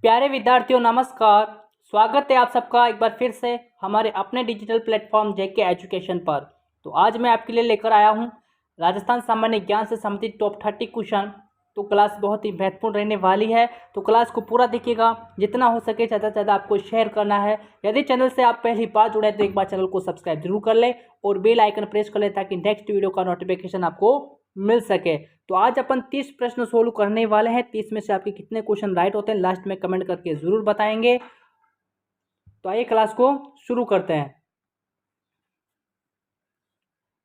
प्यारे विद्यार्थियों नमस्कार। स्वागत है आप सबका एक बार फिर से हमारे अपने डिजिटल प्लेटफॉर्म जेके एजुकेशन पर। तो आज मैं आपके लिए लेकर आया हूं राजस्थान सामान्य ज्ञान से संबंधित टॉप 30 क्वेश्चन। तो क्लास बहुत ही महत्वपूर्ण रहने वाली है, तो क्लास को पूरा देखिएगा, जितना हो सके ज़्यादा से ज़्यादा आपको शेयर करना है। यदि चैनल से आप पहली बार जुड़े तो एक बार चैनल को सब्सक्राइब जरूर कर ले और बेल आइकन प्रेस कर ले ताकि नेक्स्ट वीडियो का नोटिफिकेशन आपको मिल सके। तो आज अपन 30 प्रश्न सोल्व करने वाले हैं। 30 में से आपके कितने क्वेश्चन राइट होते हैं लास्ट में कमेंट करके जरूर बताएंगे। तो आइए क्लास को शुरू करते हैं।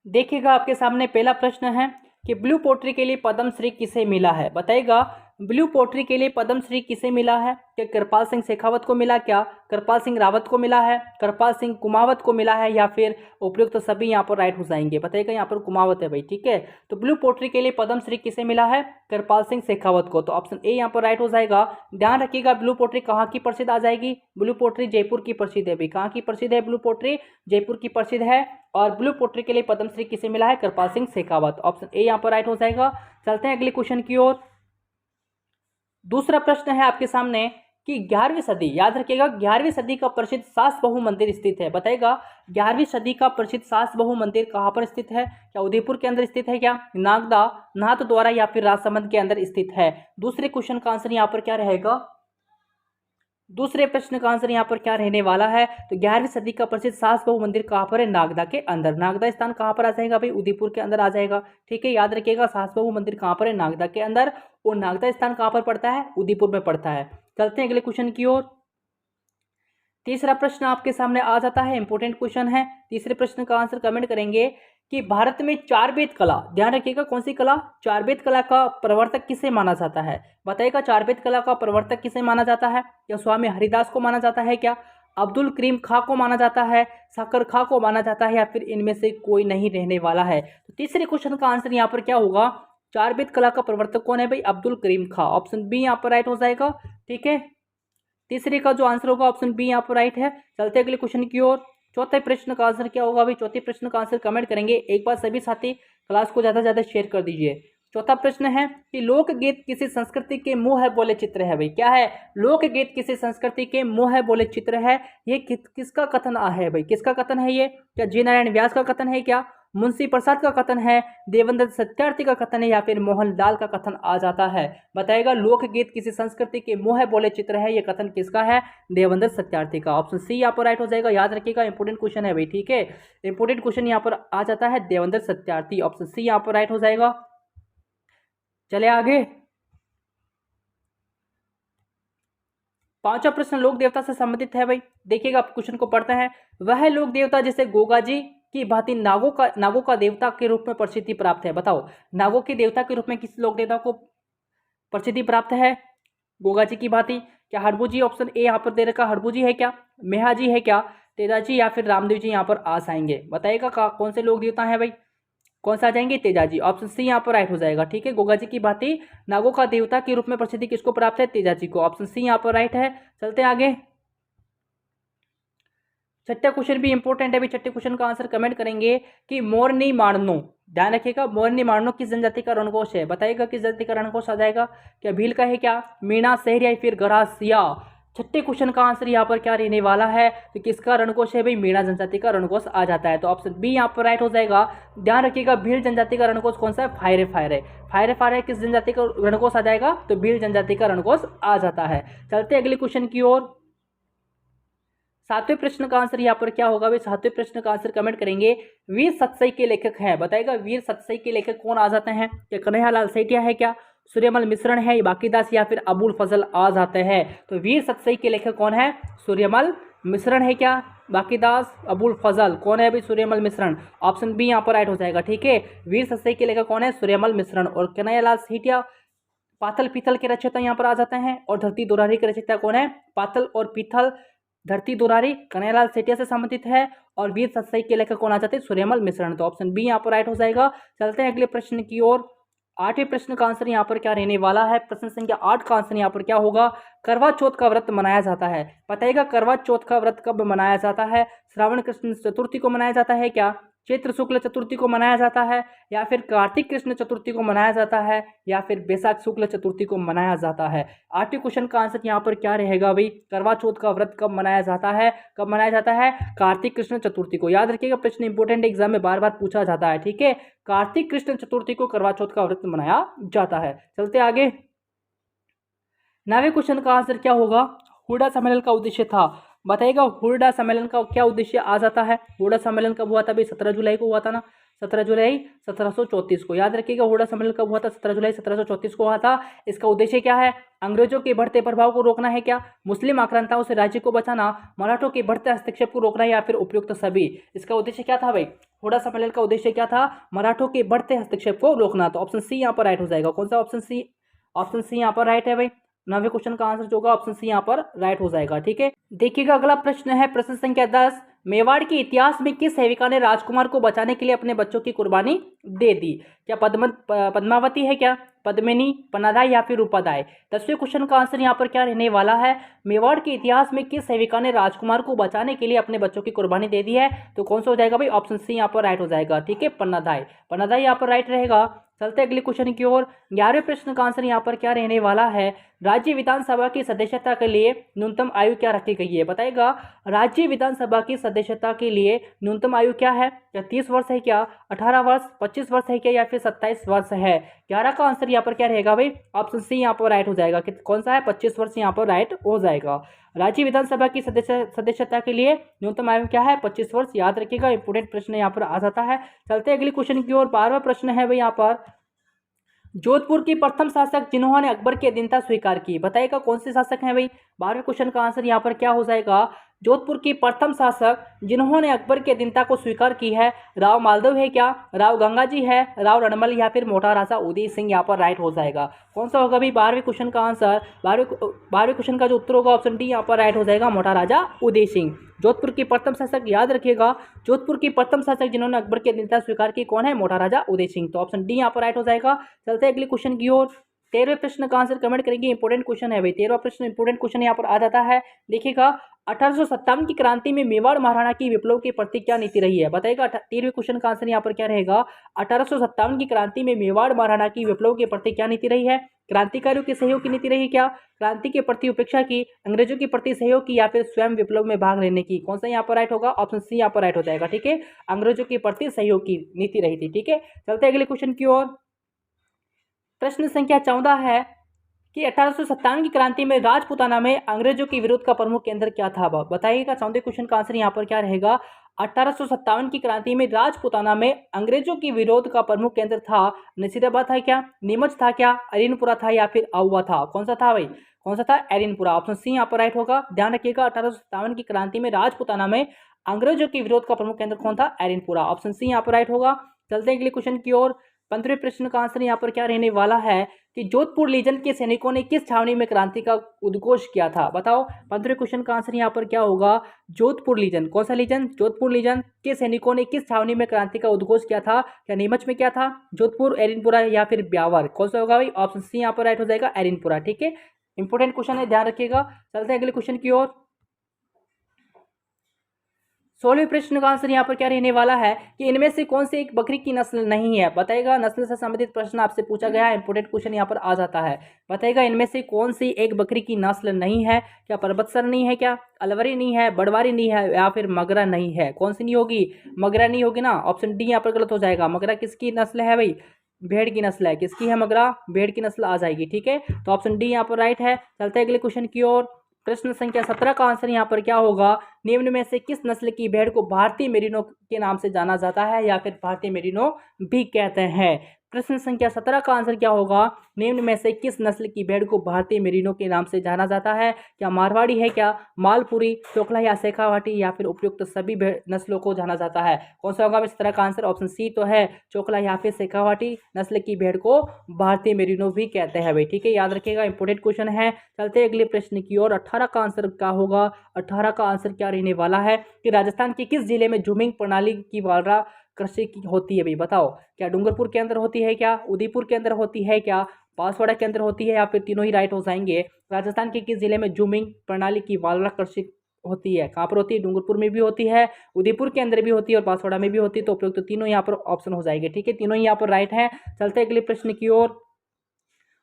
देखिएगा आपके सामने पहला प्रश्न है कि ब्लू पोट्री के लिए पद्मश्री किसे मिला है। बताइएगा ब्लू पोट्री के लिए पद्मश्री किसे मिला है। क्या कृपाल सिंह शेखावत को मिला, क्या कृपाल सिंह रावत को मिला है, कृपाल सिंह कुमावत को मिला है, या फिर उपयुक्त तो सभी यहाँ पर राइट हो जाएंगे। बताइएगा यहाँ पर कुमावत है भाई, ठीक है। तो ब्लू पोट्री के लिए पद्मश्री किसे मिला है, कृपाल सिंह शेखावत को। तो ऑप्शन ए यहाँ पर राइट हो जाएगा। ध्यान रखिएगा ब्लू पोट्री कहाँ की प्रसिद्ध आ जाएगी, ब्लू पोट्री जयपुर की प्रसिद्ध है भाई। कहाँ की प्रसिद्ध है ब्लू पोट्री, जयपुर की प्रसिद्ध है। और ब्लू पोट्री के लिए पद्मश्री किसे मिला है, कृपाल सिंह शेखावत। ऑप्शन ए यहाँ पर राइट हो जाएगा। चलते हैं अगले क्वेश्चन की ओर। दूसरा प्रश्न है आपके सामने कि 11वीं सदी, याद रखिएगा 11वीं सदी का प्रसिद्ध सास बहु मंदिर स्थित है। बताएगा 11वीं सदी का प्रसिद्ध सास बहु मंदिर कहाँ पर स्थित है। क्या उदयपुर के अंदर स्थित है, क्या नागदा, नाथद्वारा, या फिर राजसमंद के अंदर स्थित है। दूसरे क्वेश्चन का आंसर यहाँ पर क्या रहेगा, दूसरे प्रश्न का आंसर यहाँ पर क्या रहने वाला है। तो 11वीं सदी का प्रसिद्ध सास बहु मंदिर कहाँ पर है, नागदा के अंदर। नागदा स्थान कहाँ पर आ जाएगा भाई, उदयपुर के अंदर आ जाएगा, ठीक है। याद रखिएगा सास बहु मंदिर कहाँ पर है, नागदा के अंदर। और नागदा स्थान कहाँ पर पड़ता है, उदयपुर में पड़ता है। चलते हैं अगले क्वेश्चन की ओर। तीसरा प्रश्न आपके सामने आ जाता है, इंपॉर्टेंट क्वेश्चन है। तीसरे प्रश्न का आंसर कमेंट करेंगे कि भारत में चार वेद कला, ध्यान रखिएगा कौन सी कला, चार वेद कला का प्रवर्तक किसे माना जाता है। बताइएगा चार वेद कला का प्रवर्तक किसे माना जाता है। क्या स्वामी हरिदास को माना जाता है, क्या अब्दुल करीम खां को माना जाता है, साकर खां को माना जाता है, या फिर इनमें से कोई नहीं रहने वाला है। तो तीसरे क्वेश्चन का आंसर यहाँ पर क्या होगा, चार वेद कला का प्रवर्तक कौन है भाई, अब्दुल करीम खां। ऑप्शन बी यहाँ पर राइट हो जाएगा, ठीक है। तीसरे का जो आंसर होगा ऑप्शन बी यहाँ पर राइट है। चलते अगले क्वेश्चन की ओर। चौथे प्रश्न का आंसर क्या होगा भाई, चौथे प्रश्न का आंसर कमेंट करेंगे। एक बार सभी साथी क्लास को ज्यादा से ज्यादा शेयर कर दीजिए। चौथा प्रश्न है कि लोकगीत किसी संस्कृति के मुंह है बोले चित्र है भाई। क्या है, लोकगीत किसी संस्कृति के मुंह है बोले चित्र है। ये किसका कथन है भाई, किसका कथन है ये। क्या जी नारायण व्यास का कथन है, क्या मुंशी प्रसाद का कथन है, देवेंद्र सत्यार्थी का कथन है, या फिर मोहनलाल का कथन आ जाता है। बताएगा लोकगीत किसी संस्कृति के मुंह है बोले चित्र है, ये कथन किसका है, देवेंद्र सत्यार्थी का। ऑप्शन सी यहाँ पर राइट हो जाएगा। याद रखिएगा इंपोर्टेंट क्वेश्चन है भाई, ठीक है। इंपोर्टेंट क्वेश्चन यहाँ पर आ जाता है देवेंद्र सत्यार्थी। ऑप्शन सी यहाँ पर राइट हो जाएगा। चले आगे। पांचवा प्रश्न लोक देवता से संबंधित है भाई। देखिएगा आप क्वेश्चन को पढ़ते हैं। वह लोक देवता जैसे गोगा जी की भांति नागों का देवता के रूप में प्रसिद्धि प्राप्त है। बताओ नागों के देवता के रूप में किस लोक देवता को प्रसिद्धि प्राप्त है, गोगा जी की भांति। क्या हड़बू जी, ऑप्शन ए यहाँ पर दे रखा हड़बू जी है, क्या मेहा जी है, क्या तेजा जी, या फिर रामदेव जी यहाँ पर आ जाएंगे। बताइएगा कौन से लोक देवता है भाई, कौन सा आ जाएंगे, तेजा जी। ऑप्शन सी यहाँ पर राइट हो जाएगा, ठीक है। गोगा जी की भांति नागों का देवता के रूप में प्रसिद्धि किसको प्राप्त है, तेजा जी को। ऑप्शन सी यहाँ पर राइट है। चलते आगे। छठा क्वेश्चन भी इंपॉर्टेंट है भाई। छठे क्वेश्चन का आंसर कमेंट करेंगे कि मोरनी मारनो, ध्यान रखिएगा मोरनी मारनो किस जनजाति का रणकोष है। बताइएगा किस जाति का रणकोष आ जाएगा। क्या भील का है, क्या मीणा शहर, या फिर गरासिया। छठे क्वेश्चन का आंसर यहाँ पर क्या रहने वाला है, तो किसका रणकोष है भाई, मीणा जनजाति का रणकोष आ जाता है। तो ऑप्शन बी यहाँ पर राइट हो जाएगा। ध्यान रखिएगा भील जनजाति का रणकोष कौन सा है, फायरे फायरे। फायरे फायरे किस जनजाति का रणकोष आ जाएगा, तो भील जनजाति का रणकोष आ जाता है। चलते अगले क्वेश्चन की ओर। सातवें प्रश्न का आंसर यहाँ पर क्या होगा भाई, सातवें प्रश्न का आंसर कमेंट करेंगे। वीर सतसई के लेखक हैं। बताएगा वीर सतसई के लेखक कौन आ जाते हैं। क्या कन्हैयालाल सेठिया है, क्या सूर्यमल मिश्रण है, बाकीदास, या फिर अबुल फजल आ जाते हैं। तो वीर सतसई के लेखक कौन है, सूर्यमल मिश्रण है, क्या बाकीदास, अबुल फजल कौन है भाई, सूर्यमल मिश्रण। ऑप्शन बी यहाँ पर राइट हो जाएगा, ठीक है। वीर सतसई के लेखक कौन है, सूर्यमल मिश्रण। और कन्हैयालाल सेठिया पातल पीतल के रचयिता यहाँ पर आ जाते हैं। और धरती दोरारी के रचयिता कौन है, पातल और पीतल धरती दोरारी कन्हैयालाल सेठिया से संबंधित है। और वीर सतसई के लेखक कौन आ जाते हैं, सूर्यमल मिश्रण। तो ऑप्शन बी यहाँ पर राइट हो जाएगा। चलते हैं अगले प्रश्न की ओर। आठवें प्रश्न का आंसर यहाँ पर क्या रहने वाला है, प्रश्न संख्या 8 का आंसर यहाँ पर क्या होगा, करवा चौथ का व्रत मनाया जाता है। बताइएगा करवा चौथ का व्रत कब मनाया जाता है। श्रावण कृष्ण चतुर्थी को मनाया जाता है, क्या चैत्र शुक्ल चतुर्थी को मनाया जाता है, या फिर कार्तिक कृष्ण चतुर्थी को मनाया जाता है, या फिर बैसाख शुक्ल चतुर्थी को मनाया जाता है। 8वें क्वेश्चन का आंसर यहाँ पर क्या रहेगा भाई, करवा चौथ का व्रत कब मनाया जाता है, कब मनाया जाता है, कार्तिक कृष्ण चतुर्थी को। याद रखिएगा, प्रश्न इंपोर्टेंट एग्जाम में बार बार पूछा जाता है, ठीक है। कार्तिक कृष्ण चतुर्थी को करवा चौथ का व्रत मनाया जाता है। चलते आगे, 9वें क्वेश्चन का आंसर क्या होगा, हुड्डा सम्मेलन का उद्देश्य था। बताइएगा, हुड्डा सम्मेलन का क्या उद्देश्य आ जाता है। हुड्डा सम्मेलन कब हुआ था भाई, 17 जुलाई को हुआ था ना, 17 जुलाई 1734 को। याद रखिएगा, हुड्डा सम्मेलन कब हुआ था, 17 जुलाई 1734 को हुआ था। इसका उद्देश्य क्या है, अंग्रेजों के बढ़ते प्रभाव को रोकना है क्या, मुस्लिम आक्रांताओं से राज्य को बचाना, मराठों के बढ़ते हस्तक्षेप को रोकना, या फिर उपयुक्त सभी। इसका उद्देश्य क्या था भाई, हुड्डा सम्मेलन का उद्देश्य क्या था, मराठों के बढ़ते हस्तक्षेप को रोकना। तो ऑप्शन सी यहाँ पर राइट हो जाएगा। कौन सा ऑप्शन सी, ऑप्शन सी यहाँ पर राइट है भाई। 9वें क्वेश्चन का आंसर जो होगा ऑप्शन सी यहाँ पर राइट हो जाएगा, ठीक है। देखिएगा, अगला प्रश्न है प्रश्न संख्या 10, मेवाड़ के इतिहास में किस सेविका ने राजकुमार को बचाने के लिए अपने बच्चों की कुर्बानी दे दी। क्या पद्मावती है क्या, पद्मिनी, पन्नादाई, या फिर रूपादाई। 10वें क्वेश्चन का आंसर यहाँ पर क्या रहने वाला है, मेवाड़ के इतिहास में किस सेविका ने राजकुमार को बचाने के लिए अपने बच्चों की कुर्बानी दे दी है। तो कौन सा हो जाएगा भाई, ऑप्शन सी यहाँ पर राइट हो जाएगा, ठीक है, पन्नादाई। पन्नादाई यहाँ पर राइट रहेगा। चलते अगले क्वेश्चन की ओर। 11वें प्रश्न का आंसर यहाँ पर क्या रहने वाला है, राज्य विधानसभा की सदस्यता के लिए न्यूनतम आयु क्या रखी गई है। बताएगा, राज्य विधानसभा की सदस्यता के लिए न्यूनतम आयु क्या है, क्या 30 वर्ष है क्या, 18 वर्ष, 25 वर्ष है क्या, या फिर 27 वर्ष है। 11 का आंसर यहाँ पर क्या रहेगा भाई, ऑप्शन सी यहाँ पर राइट हो जाएगा। कौन सा है, 25 वर्ष यहाँ पर राइट हो जाएगा। राज्य विधानसभा की सदस्यता के लिए न्यूनतम आयु क्या है, 25 वर्ष। याद रखिएगा, इंपोर्टेंट प्रश्न यहाँ पर आ जाता है। चलते अगले क्वेश्चन की ओर। 12वां प्रश्न है भाई यहाँ पर, जोधपुर की प्रथम शासक जिन्होंने अकबर की अधीनता स्वीकार की। बताइएगा, कौन से शासक हैं भाई। 12वें क्वेश्चन का आंसर यहाँ पर क्या हो जाएगा, जोधपुर की प्रथम शासक जिन्होंने अकबर की अधीनता को स्वीकार की है, राव मालदेव है क्या, राव गंगाजी है, राव रणमल, या फिर मोटा राजा उदय सिंह। यहाँ पर राइट हो जाएगा। कौन सा होगा भाई, 12वें क्वेश्चन का आंसर, 12वें क्वेश्चन का जो उत्तर होगा ऑप्शन डी यहाँ पर राइट हो जाएगा, मोटा राजा उदय सिंह। जोधपुर की प्रथम शासक, याद रखिएगा, जोधपुर की प्रथम शासक जिन्होंने अकबर की अधीनता स्वीकार की कौन है, मोटा राजा उदय सिंह। तो ऑप्शन डी यहाँ पर राइट हो जाएगा। चलते हैं अगले क्वेश्चन की ओर। 13वें प्रश्न का आंसर कमेंट करेंगे, इंपोर्टेंट क्वेश्चन है भाई। 13वां प्रश्न इंपोर्टेंट क्वेश्चन यहाँ पर आ जाता है। देखिएगा, 1857 की क्रांति में मेवाड़ महाराणा की विप्लव के प्रति क्या नीति रही है। बताएगा, 13वें क्वेश्चन का आंसर यहाँ पर क्या रहेगा, 1857 की क्रांति में मेवाड़ महाराणा की विप्लव के प्रति क्या नीति रही है। क्रांतिकारियों के सहयोग की नीति रही क्या, क्रांति के प्रति उपेक्षा की, अंग्रेजों के प्रति सहयोग की, या फिर स्वयं विप्लव में भाग लेने की। कौन सा यहाँ पर राइट होगा, ऑप्शन सी यहाँ पर राइट हो जाएगा, ठीक है, अंग्रेजों के प्रति सहयोग की नीति रही थी, ठीक है। चलते अगले क्वेश्चन की ओर। प्रश्न संख्या 14 है कि 1857 की क्रांति में राजपूताना में अंग्रेजों के विरोध का प्रमुख केंद्र क्या था। बताइएगा, 14वें क्वेश्चन का आंसर यहाँ पर क्या रहेगा, 1857 की क्रांति में राजपूताना में अंग्रेजों की विरोध का प्रमुख केंद्र था, नसीराबाद था क्या, नीमच था क्या, अरीनपुरा था, या फिर आउवा था। कौन सा था भाई, कौन सा था, अरीनपुरा। ऑप्शन सी यहाँ पर राइट होगा। ध्यान रखिएगा, 1857 की क्रांति में राजपूताना में अंग्रेजों के विरोध का प्रमुख केंद्र कौन था, अरीनपुरा। ऑप्शन सी यहाँ पर राइट होगा। चलते हैं अगले क्वेश्चन की ओर। 15वें प्रश्न का आंसर यहाँ पर क्या रहने वाला है कि जोधपुर लीजन के सैनिकों ने किस छावनी में क्रांति का उद्घोष किया था। बताओ, 15वें क्वेश्चन का आंसर यहाँ पर क्या होगा, जोधपुर लीजन। कौन सा लीजन, जोधपुर लीजन के सैनिकों ने किस छावनी में क्रांति का उद्घोष किया था। क्या नीमच में किया था, जोधपुर, एरिनपुरा, या फिर ब्यावर। कौन सा होगा भाई, ऑप्शन सी यहाँ पर राइट हो जाएगा, एरिनपुरा, ठीक है। इंपोर्टेंट क्वेश्चन है, ध्यान रखिएगा। चलते हैं अगले क्वेश्चन की ओर। 16वें प्रश्न का आंसर यहाँ पर क्या रहने वाला है कि इनमें से कौन से एक बकरी की नस्ल नहीं है। बताएगा, नस्ल से संबंधित प्रश्न आपसे पूछा गया है, इंपोर्टेंट क्वेश्चन यहाँ पर आ जाता है। बताएगा, इनमें से कौन सी एक बकरी की नस्ल नहीं है। क्या परबतसर नहीं है क्या, अलवरी नहीं है, बड़वारी नहीं है, या फिर मगरा नहीं है। कौन सी नहीं होगी, मगरा नहीं होगी ना। ऑप्शन डी यहाँ पर गलत हो जाएगा। मगरा किसकी नस्ल है भाई, भेड़ की नस्ल है। किसकी है, मगरा, भेड़ की नस्ल आ जाएगी, ठीक है। तो ऑप्शन डी यहाँ पर राइट है। चलते हैं अगले क्वेश्चन की ओर। प्रश्न संख्या 17 का आंसर यहाँ पर क्या होगा, निम्न में से किस नस्ल की भेड़ को भारतीय मेरिनो के नाम से जाना जाता है, या फिर भारतीय मेरिनो भी कहते हैं। प्रश्न संख्या 17 का आंसर क्या होगा, निम्न में से किस नस्ल की भेड़ को भारतीय मेरिनो के नाम से जाना जाता है। क्या मारवाड़ी है क्या, मालपुरी, चोकला, या शेखावाटी, या फिर उपयुक्त सभी नस्लों को जाना जाता है। कौन सा होगा इस तरह का आंसर, ऑप्शन सी तो है, चोकला या फिर शेखावाटी नस्ल की भेड़ को भारतीय मेरिनो भी कहते हैं भाई, ठीक है। याद रखिएगा, इंपोर्टेंट क्वेश्चन है। चलते अगले प्रश्न की ओर। 18 का आंसर क्या होगा, 18 का आंसर क्या रहने वाला है कि राजस्थान के किस जिले में जूमिंग प्रणाली की वार्रा कृषि की होती है भाई। बताओ, क्या डूंगरपुर के अंदर होती है क्या, उदयपुर के अंदर होती है क्या, बांसवाड़ा के अंदर होती है, या फिर तीनों ही राइट हो जाएंगे। राजस्थान के किस जिले में जूमिंग प्रणाली की वार्रा कृषि होती है, कहाँ पर होती है, डूंगरपुर में भी होती है, उदयपुर के अंदर भी होती है और बांसवाड़ा में भी होती है। तो उपयुक्त तो तीनों यहाँ पर ऑप्शन हो जाएंगे, ठीक है, तीनों यहाँ पर राइट है। चलते हैं अगले प्रश्न की ओर।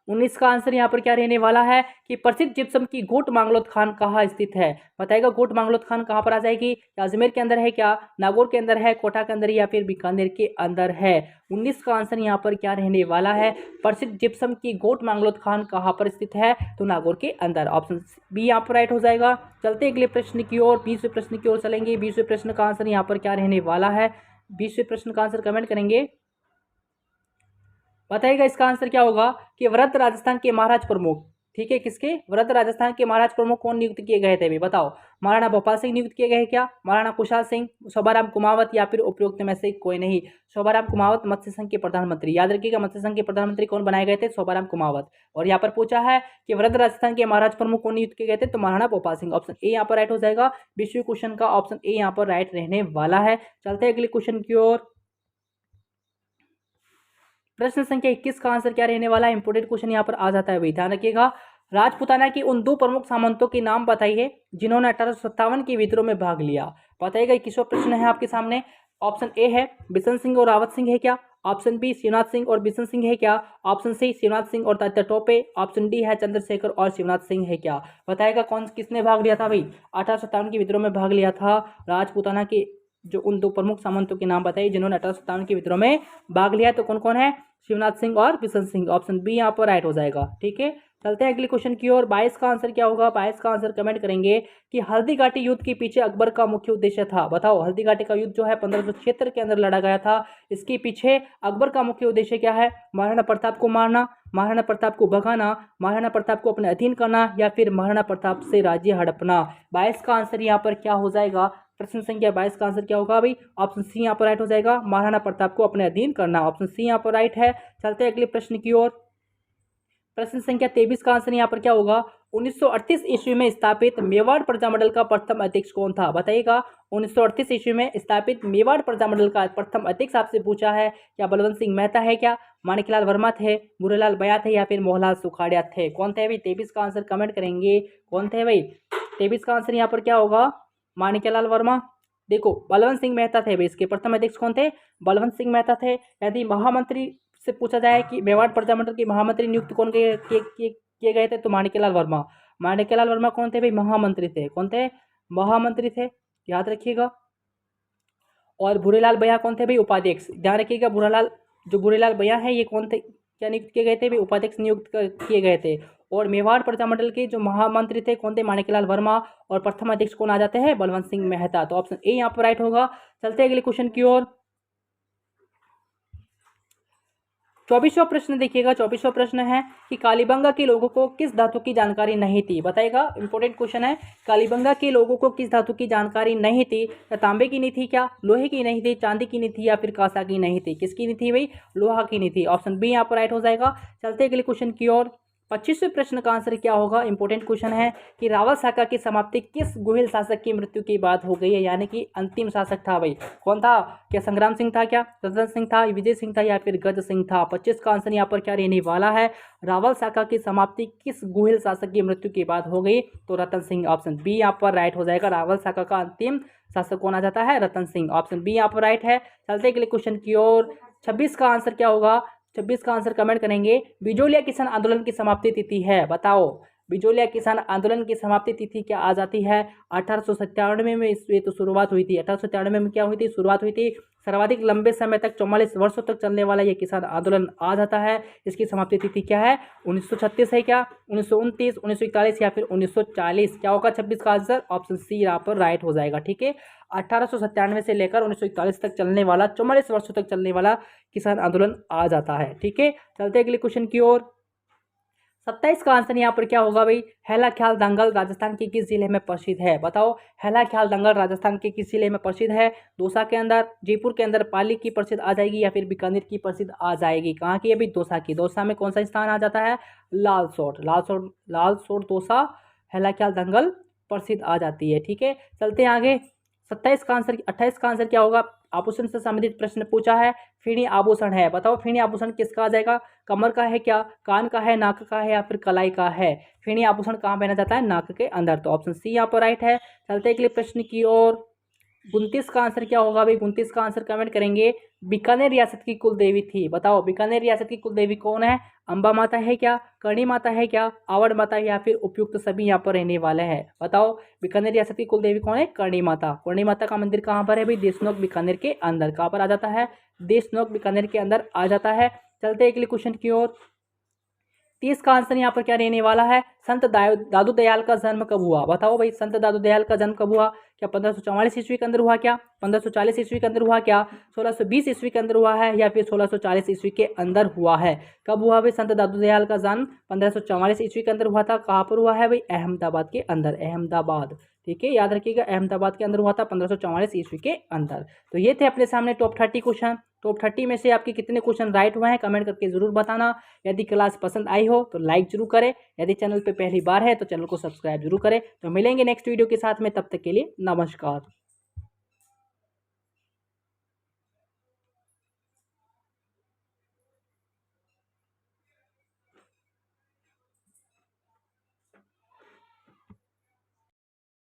19 का आंसर यहाँ पर क्या रहने वाला है कि प्रसिद्ध जिप्सम की गोट मांगलोत खान कहाँ स्थित है। बताएगा गोट मांगलोत खान कहाँ पर आ जाएगी, अजमेर के अंदर है क्या, नागौर के अंदर है, कोटा के अंदर या फिर बीकानेर के अंदर है। 19 का आंसर यहाँ पर क्या रहने वाला है, प्रसिद्ध जिप्सम की गोट मांगलोत खान कहाँ पर स्थित है, तो नागौर के अंदर, ऑप्शन बी यहाँ पर राइट हो जाएगा। चलते अगले प्रश्न की ओर, 20वें प्रश्न की ओर चलेंगे। 20वें प्रश्न का आंसर यहाँ पर क्या रहने वाला है, 20वें प्रश्न का आंसर कमेंट करेंगे, बताइएगा इसका आंसर क्या होगा कि वृद्ध राजस्थान के महाराज प्रमुख, ठीक है, किसके, वृद्ध राजस्थान के महाराज प्रमुख कौन नियुक्त किए गए थे भी, बताओ। महाराणा भोपाल सिंह नियुक्त किए गए क्या, महाराणा कुशाल सिंह, शोभाराम कुमावत या फिर उपरोक्त में से कोई नहीं। शोभाराम कुमावत मत्स्य संघ के प्रधानमंत्री, याद रखिएगा मत्स्य संघ के प्रधानमंत्री कौन बनाए गए थे, शोभाराम कुमावत। और यहाँ पर पूछा है कि वृद्ध राजस्थान के महाराज प्रमुख कौन नियुक्त किए गए थे, तो महाराणा भोपाल सिंह, ऑप्शन ए यहाँ पर राइट हो जाएगा। 20वें क्वेश्चन का ऑप्शन ए यहाँ पर राइट रहने वाला है। चलते हैं अगले क्वेश्चन की ओर। प्रश्न संख्या 21 का आंसर क्या रहने वाला है, इंपोर्टेंट क्वेश्चन यहाँ पर आ जाता है, वही ध्यान रखिएगा। राजपुताना की उन 2 प्रमुख सामंतों के नाम बताइए जिन्होंने 1857 के विद्रोह में भाग लिया। बताइएगा 21वां प्रश्न है आपके सामने। ऑप्शन ए है बिशन सिंह और रावत सिंह है क्या, ऑप्शन बी शिवनाथ सिंह और बिशन सिंह है क्या, ऑप्शन सी शिवनाथ सिंह और तात्या टोपे, ऑप्शन डी है चंद्रशेखर और शिवनाथ सिंह है क्या। बताएगा कौन किसने भाग लिया था भाई, 1857 के विद्रोह में भाग लिया था। राजपुताना के जो उन 2 प्रमुख सामंतों के नाम बताइए जिन्होंने 1857 के विद्रोह में भाग लिया, तो कौन कौन है, शिवनाथ सिंह और बिशन सिंह, ऑप्शन बी यहाँ पर राइट हो जाएगा, ठीक है। चलते हैं अगले क्वेश्चन की ओर। 22 का आंसर क्या होगा, 22 का आंसर कमेंट करेंगे कि हल्दी घाटी युद्ध के पीछे अकबर का मुख्य उद्देश्य था। बताओ हल्दी घाटी का युद्ध जो है 1576 के अंदर लड़ा गया था, इसके पीछे अकबर का मुख्य उद्देश्य क्या है, महाराणा प्रताप को मारना, महाराणा प्रताप को भगाना, महाराणा प्रताप को अपने अधीन करना या फिर महाराणा प्रताप से राज्य हड़पना। 22 का आंसर यहाँ पर क्या हो जाएगा, प्रश्न संख्या 22 का आंसर क्या होगा भाई, ऑप्शन सी यहाँ पर राइट हो जाएगा, महाराणा प्रताप को अपने अधीन करना, ऑप्शन सी यहाँ पर राइट है। चलते हैं अगले प्रश्न की ओर। प्रश्न संख्या 23 का आंसर यहाँ पर क्या होगा, 1938 ईस्वी में स्थापित मेवाड़ प्रजामंडल का प्रथम अध्यक्ष कौन था। बताइएगा 1938 ईस्वी में स्थापित मेवाड़ प्रजामंडल का प्रथम अध्यक्ष आपसे पूछा है, क्या बलवंत सिंह मेहता है क्या, माणिकलाल वर्मा थे, भूरेलाल बया थे या फिर मोहनलाल सुखाड़िया थे, कौन थे भाई। 23 का आंसर कमेंट करेंगे, कौन थे भाई। 23 का आंसर यहाँ पर क्या होगा, माणिक्यलाल वर्मा। देखो बलवंत सिंह मेहता थे भाई, इसके प्रथम अध्यक्ष कौन थे, बलवंत सिंह मेहता थे। यदि महामंत्री से पूछा जाए कि मेवाड़ प्रजामंडल के महामंत्री नियुक्त कौन किए गए थे, तो माणिक्यलाल वर्मा। माणिक्यलाल वर्मा कौन थे भाई, महामंत्री थे, कौन थे, महामंत्री थे, याद रखिएगा। और भूरेलाल बया कौन थे भाई, उपाध्यक्ष, ध्यान रखिएगा। भूरेलाल बया है ये कौन थे, क्या नियुक्त किए गए थे भाई, उपाध्यक्ष नियुक्त किए गए थे। और मेवाड़ प्रजामंडल के जो महामंत्री थे कौन थे, माणिक्यलाल वर्मा। और प्रथम अध्यक्ष कौन आ जाते हैं, बलवंत सिंह मेहता। तो ऑप्शन ए यहाँ पर राइट होगा। चलते हैं अगले क्वेश्चन की ओर। 24वां प्रश्न देखिएगा। 24वां प्रश्न है कि कालीबंगा के लोगों को किस धातु की जानकारी नहीं थी। बताएगा इंपॉर्टेंट क्वेश्चन है, कालीबंगा के लोगों को किस धातु की जानकारी नहीं थी, या तांबे की नहीं थी क्या, लोहे की नहीं थी, चांदी की नहीं थी या फिर कांसा की नहीं थी, किसकी नहीं थी भाई, लोहा की नहीं थी, ऑप्शन बी यहाँ पर राइट हो जाएगा। चलते अगले क्वेश्चन की ओर। 25वें प्रश्न का आंसर क्या होगा, इंपॉर्टेंट क्वेश्चन है कि रावल शाखा की समाप्ति किस गोहिल शासक की मृत्यु के बाद हो गई है, यानी कि अंतिम शासक था भाई, कौन था, क्या संग्राम सिंह था, क्या रतन सिंह था, विजय सिंह था या फिर गज सिंह था। 25 का आंसर यहाँ पर क्या रहने वाला है, रावल शाखा की समाप्ति किस गोहिल शासक की मृत्यु के बाद हो गई, तो रतन सिंह, ऑप्शन बी यहाँ पर राइट हो जाएगा। रावल शाखा का अंतिम शासक कौन आ जाता है, रतन सिंह, ऑप्शन बी यहाँ पर राइट है। चलते अगले क्वेश्चन की ओर। 26 का आंसर क्या होगा, 26 का आंसर कमेंट करेंगे। बिजोलिया किसान आंदोलन की समाप्ति तिथि है, बताओ बिजोलिया किसान आंदोलन की समाप्ति तिथि क्या आ जाती है, 1897 में इसकी तो शुरुआत हुई थी। 1897 में क्या हुई थी, शुरुआत हुई थी। सर्वाधिक लंबे समय तक 44 वर्षों तक चलने वाला ये किसान आंदोलन आ जाता है। इसकी समाप्ति तिथि क्या है, 1936 है क्या, 1929, 1941 या फिर 1940, क्या होगा 26 का आंसर, ऑप्शन सी यहाँ पर राइट हो जाएगा। ठीक है, 1897 से लेकर 1941 तक चलने वाला, 44 वर्षों तक चलने वाला किसान आंदोलन आ जाता है। ठीक है, चलते अगले क्वेश्चन की ओर। 27 का आंसर यहाँ पर क्या होगा भाई, हैला ख्याल दंगल राजस्थान के किस जिले में प्रसिद्ध है, बताओ हैला ख्याल दंगल राजस्थान के किस जिले में प्रसिद्ध है। दौसा के अंदर, जयपुर के अंदर पाली की प्रसिद्ध आ जाएगी या फिर बीकानेर की प्रसिद्ध आ जाएगी, कहाँ की अभी, दौसा की। दौसा में कौन सा स्थान आ जाता है, लालसोट, लालसोट दौसा हैला ख्याल दंगल प्रसिद्ध आ जाती है। ठीक है, चलते हैं आगे। 27 का आंसर 28 का आंसर क्या होगा? आभूषण से संबंधित प्रश्न पूछा है, फेणी आभूषण है। बताओ फेणी आभूषण किसका आ जाएगा? कमर का है क्या, कान का है, नाक का है या फिर कलाई का है? फेणी आभूषण कहाँ पहना जाता है? नाक के अंदर। तो ऑप्शन सी यहाँ पर राइट है। चलते अगले प्रश्न की ओर। 29 का आंसर क्या होगा भाई? 29 का आंसर कमेंट करेंगे। बीकानेर रियासत की कुल देवी थी। बताओ बीकानेर रियासत की कुल देवी कौन है? अंबा माता है क्या, करणी माता है क्या, आवड़ माता है या फिर उपयुक्त सभी यहाँ पर रहने वाले हैं? बताओ बीकानेर रियासत की कुल देवी कौन है? करणी माता। करणी माता का मंदिर कहाँ पर है भाई? देशनोक बीकानेर के अंदर। कहाँ पर आ जाता है? देशनोक बीकानेर के अंदर आ जाता है। चलते अगले क्वेश्चन की ओर। 30 का आंसर यहाँ पर क्या रहने वाला है? संत दादू दयाल का जन्म कब हुआ? बताओ भाई संत दादू दयाल का जन्म कब हुआ? क्या 1544 ईस्वी के अंदर हुआ क्या, 1540 ईस्वी के अंदर हुआ क्या, 1620 ईस्वी के अंदर हुआ है या फिर 1640 ईस्वी के अंदर हुआ है? कब हुआ भाई संत दादू दयाल का जन्म? 1544 ईस्वी के अंदर हुआ था। कहाँ पर हुआ है भाई? अहमदाबाद के अंदर। अहमदाबाद, ठीक है, याद रखिएगा अहमदाबाद के अंदर हुआ था 1544 ईस्वी के अंदर। तो ये थे अपने सामने टॉप 30 क्वेश्चन। टॉप 30 में से आपके कितने क्वेश्चन राइट हुए हैं कमेंट करके जरूर बताना। यदि क्लास पसंद आई हो तो लाइक जरूर करें। यदि चैनल पे पहली बार है तो चैनल को सब्सक्राइब जरूर करें। तो मिलेंगे नेक्स्ट वीडियो के साथ में, तब तक के लिए नमस्कार।